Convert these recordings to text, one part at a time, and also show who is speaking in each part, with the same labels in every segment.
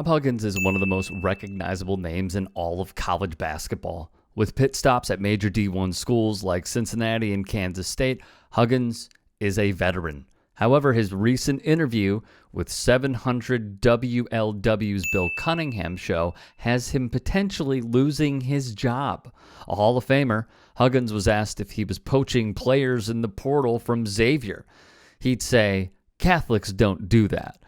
Speaker 1: Bob Huggins is one of the most recognizable names in all of college basketball. With pit stops at major D1 schools like Cincinnati and Kansas State, Huggins is a veteran. However, his recent interview with 700 WLW's Bill Cunningham show has him potentially losing his job. A Hall of Famer, Huggins was asked if he was poaching players in the portal from Xavier. He'd say, "Catholics don't do that."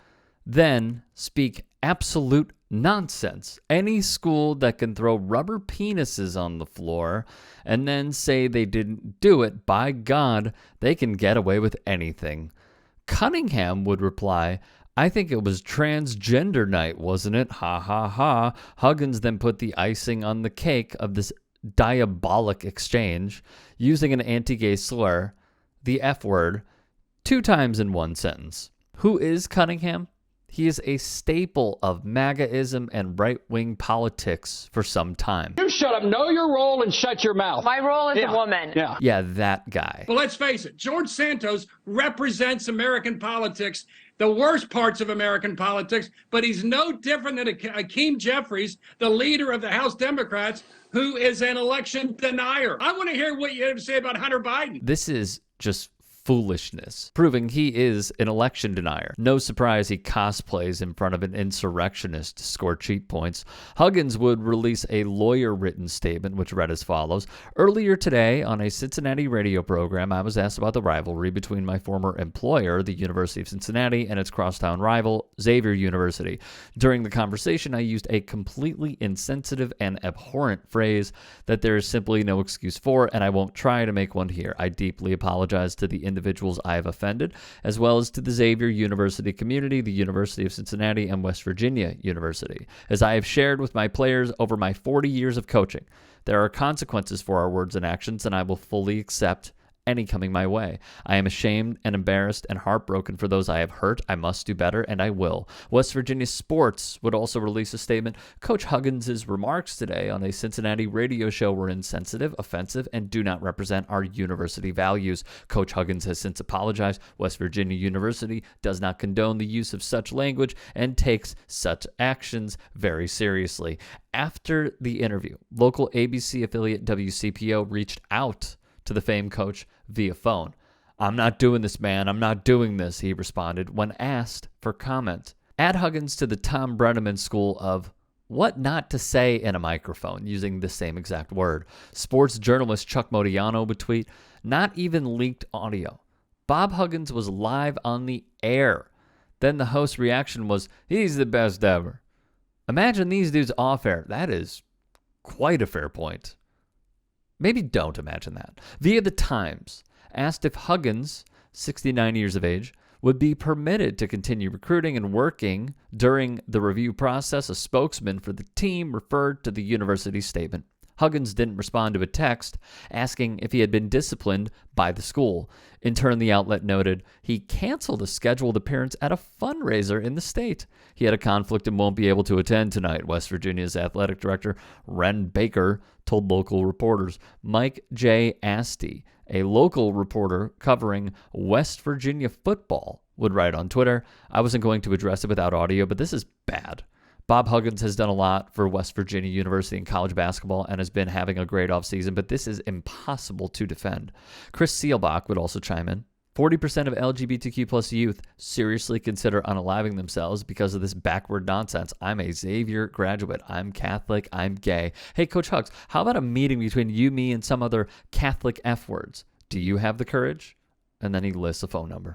Speaker 1: Then speak absolute nonsense. Any school that can throw rubber penises on the floor and then say they didn't do it, by God, they can get away with anything. Cunningham would reply, "I think it was transgender night, wasn't it? Ha ha ha." Huggins then put the icing on the cake of this diabolic exchange using an anti-gay slur, the F word, 2 times in one sentence. Who is Cunningham? He is a staple of MAGAism and right-wing politics for some time.
Speaker 2: You shut up, know your role, and shut your mouth.
Speaker 3: My role as a woman.
Speaker 1: Yeah, that guy.
Speaker 4: Well, let's face it, George Santos represents American politics, the worst parts of American politics, but he's no different than Hakeem Jeffries, the leader of the House Democrats, who is an election denier. I want to hear what you have to say about Hunter Biden.
Speaker 1: This is just foolishness, proving he is an election denier. No surprise he cosplays in front of an insurrectionist to score cheap points. Huggins would release a lawyer-written statement which read as follows. Earlier today on a Cincinnati radio program, I was asked about the rivalry between my former employer, the University of Cincinnati, and its crosstown rival, Xavier University. During the conversation, I used a completely insensitive and abhorrent phrase that there is simply no excuse for, and I won't try to make one here. I deeply apologize to the individuals I have offended, as well as to the Xavier University community, the University of Cincinnati, and West Virginia University. As I have shared with my players over my 40 years of coaching, there are consequences for our words and actions, and I will fully accept any coming my way. I am ashamed and embarrassed and heartbroken for those I have hurt. I must do better, and I will. West Virginia Sports would also release a statement. Coach Huggins' remarks today on a Cincinnati radio show were insensitive, offensive, and do not represent our university values. Coach Huggins has since apologized. West Virginia University does not condone the use of such language and takes such actions very seriously. After the interview, local ABC affiliate WCPO reached out to the famed coach via phone. "I'm not doing this, man. I'm not doing this," he responded when asked for comment. Add Huggins to the Tom Brenneman school of what not to say in a microphone, using the same exact word. Sports journalist Chuck Modiano would tweet, "Not even leaked audio. Bob Huggins was live on the air." Then the host's reaction was, "He's the best ever." Imagine these dudes off air. That is quite a fair point. Maybe don't imagine that. Via the Times, asked if Huggins, 69 years of age, would be permitted to continue recruiting and working during the review process, a spokesman for the team referred to the university's statement. Huggins didn't respond to a text asking if he had been disciplined by the school. In turn, the outlet noted he canceled a scheduled appearance at a fundraiser in the state. He had a conflict and won't be able to attend tonight, West Virginia's athletic director, Ren Baker, told local reporters. Mike J. Asti, a local reporter covering West Virginia football, would write on Twitter, "I wasn't going to address it without audio, but this is bad. Bob Huggins has done a lot for West Virginia University in college basketball and has been having a great offseason, but this is impossible to defend." Chris Seelbach would also chime in. 40% of LGBTQ plus youth seriously consider unaliving themselves because of this backward nonsense. I'm a Xavier graduate. I'm Catholic. I'm gay. Hey, Coach Hugs, how about a meeting between you, me, and some other Catholic F words? Do you have the courage? And then he lists a phone number.